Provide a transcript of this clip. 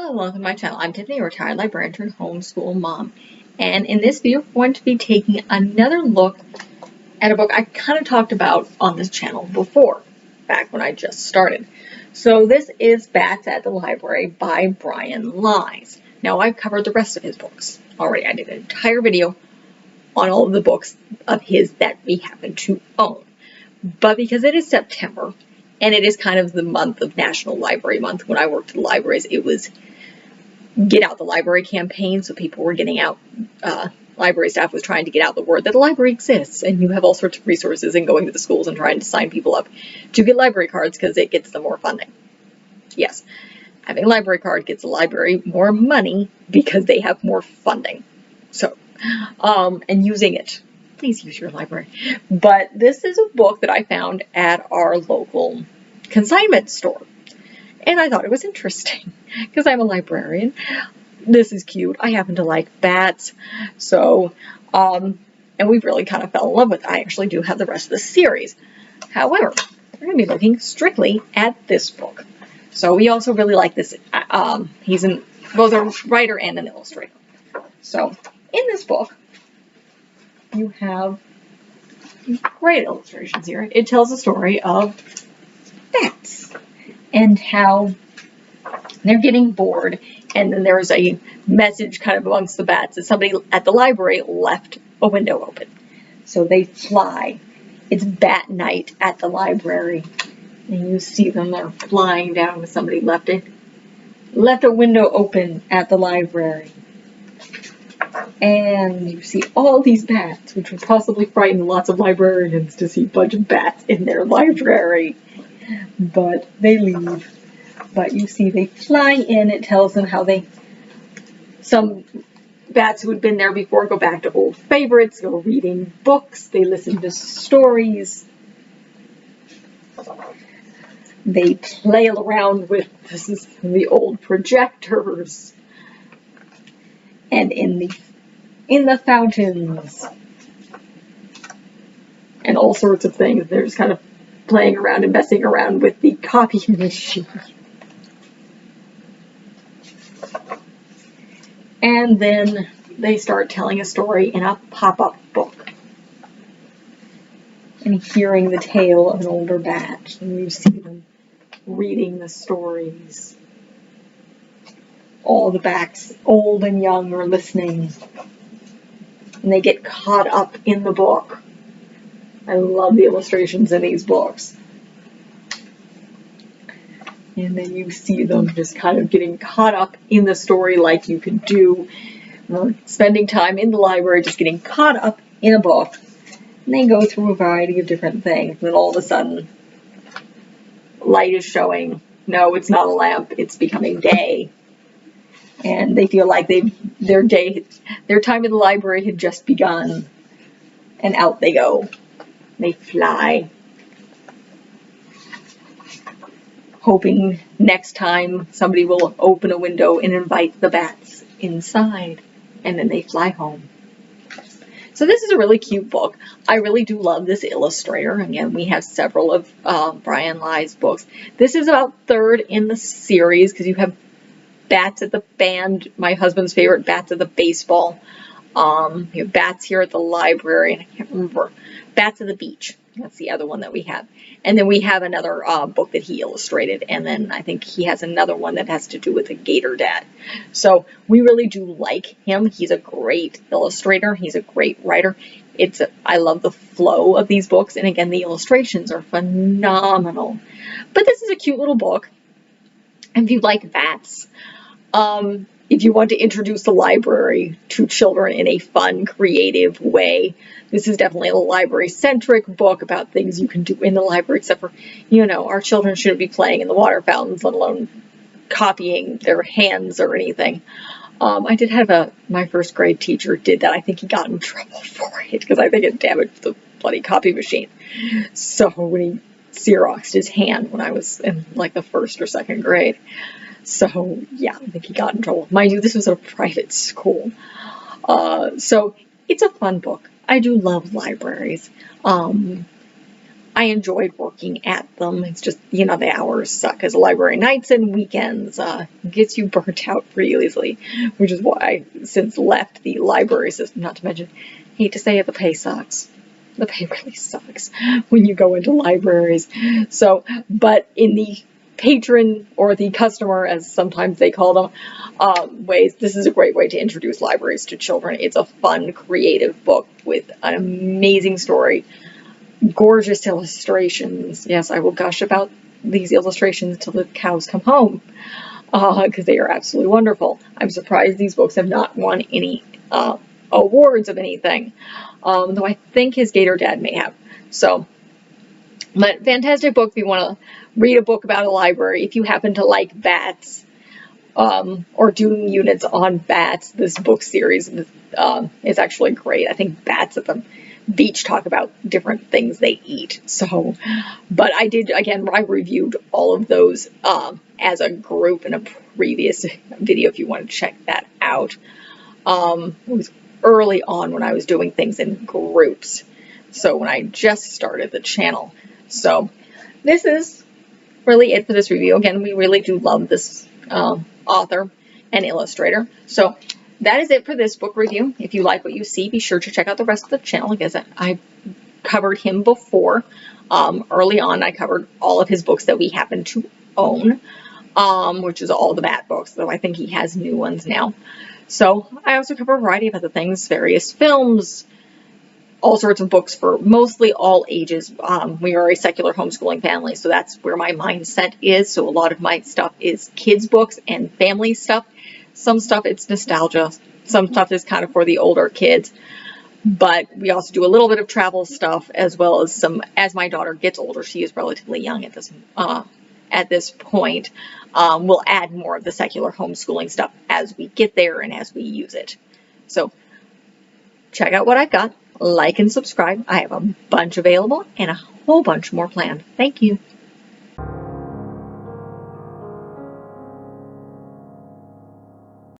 Hello and welcome to my channel. I'm Tiffany, a retired librarian turned homeschool mom. And in this video, I'm going to be taking another look at a book I kind of talked about on this channel before, back when I just started. So this is Bats at the Library by Brian Lies. Now I've covered the rest of his books already. I did an entire video on all of the books of his that we happen to own. But because it is September, and it is kind of the month of National Library Month. When I worked at the libraries, it was Get Out the Library campaign, so people were getting out, library staff was trying to get out the word that the library exists, and you have all sorts of resources and going to the schools and trying to sign people up to get library cards because it gets them more funding. Yes, having a library card gets the library more money because they have more funding. So, and using it. Please use your library. But this is a book that I found at our local consignment store. And I thought it was interesting because I'm a librarian. This is cute. I happen to like bats. So, and we really kind of fell in love with it. I actually do have the rest of the series. However, we're going to be looking strictly at this book. So we also really like this. He's both a writer and an illustrator. So in this book, you have great illustrations here. It tells the story of bats and how they're getting bored, and then there's a message kind of amongst the bats that somebody at the library left a window open. So they fly. It's bat night at the library, and you see them, they're flying down because somebody left a window open at the library. And you see all these bats, which would possibly frighten lots of librarians to see a bunch of bats in their library. But they leave. But you see they fly in. It tells them how some bats who had been there before go back to old favorites, go reading books. They listen to stories. They play around with the old projectors. And in the fountains and all sorts of things. They're just kind of playing around and messing around with the copy machine. And then they start telling a story in a pop-up book and hearing the tale of an older bat, and you see them reading the stories. All the bats, old and young, are listening, and they get caught up in the book. I love the illustrations in these books. And then you see them just kind of getting caught up in the story like you could do, spending time in the library, just getting caught up in a book. And they go through a variety of different things, and then all of a sudden, light is showing. No, it's not a lamp, it's becoming day. And they feel like their time in the library had just begun. And out they go. They fly. Hoping next time somebody will open a window and invite the bats inside. And then they fly home. So this is a really cute book. I really do love this illustrator. Again, we have several of Brian Lies books. This is about third in the series because you have Bats at the Band, my husband's favorite, Bats at the Baseball. You have Bats Here at the Library, and I can't remember. Bats at the Beach. That's the other one that we have. And then we have another book that he illustrated, and then I think he has another one that has to do with a gator dad. So we really do like him. He's a great illustrator. He's a great writer. I love the flow of these books, and again, the illustrations are phenomenal. But this is a cute little book. And if you like bats, if you want to introduce the library to children in a fun, creative way, this is definitely a library-centric book about things you can do in the library, except for, our children shouldn't be playing in the water fountains, let alone copying their hands or anything. I did have my first grade teacher did that. I think he got in trouble for it because I think it damaged the bloody copy machine. So when he Xeroxed his hand when I was in like the first or second grade. So yeah, I think he got in trouble. Mind you, this was a private school. So it's a fun book. I do love libraries. I enjoyed working at them. It's just, you know, the hours suck as a library. Nights and weekends gets you burnt out pretty easily, which is why I since left the library system. Not to mention, hate to say it, the pay sucks. The pay really sucks when you go into libraries. So, but in the patron or the customer, as sometimes they call them, ways, this is a great way to introduce libraries to children. It's a fun, creative book with an amazing story. Gorgeous illustrations. Yes, I will gush about these illustrations till the cows come home, because they are absolutely wonderful. I'm surprised these books have not won any awards of anything, though I think his Gator Dad may have. So, but fantastic book if you want to read a book about a library. If you happen to like bats, or doing units on bats, this book series is actually great. I think bats at the beach talk about different things they eat. So, but I did, again, I reviewed all of those as a group in a previous video if you want to check that out. It was early on when I was doing things in groups. So when I just started the channel. So this is really it for this review. Again, we really do love this author and illustrator. So that is it for this book review. If you like what you see, be sure to check out the rest of the channel. I guess I covered him before. Early on, I covered all of his books that we happen to own, which is all the Bat books, though I think he has new ones now. So I also cover a variety of other things, various films, all sorts of books for mostly all ages. We are a secular homeschooling family, so that's where my mindset is. So a lot of my stuff is kids' books and family stuff. Some stuff, it's nostalgia. Some stuff is kind of for the older kids. But we also do a little bit of travel stuff, as well as some, as my daughter gets older, she is relatively young at this point, we'll add more of the secular homeschooling stuff as we get there and as we use it. So check out what I've got, like and subscribe. I have a bunch available and a whole bunch more planned. Thank you.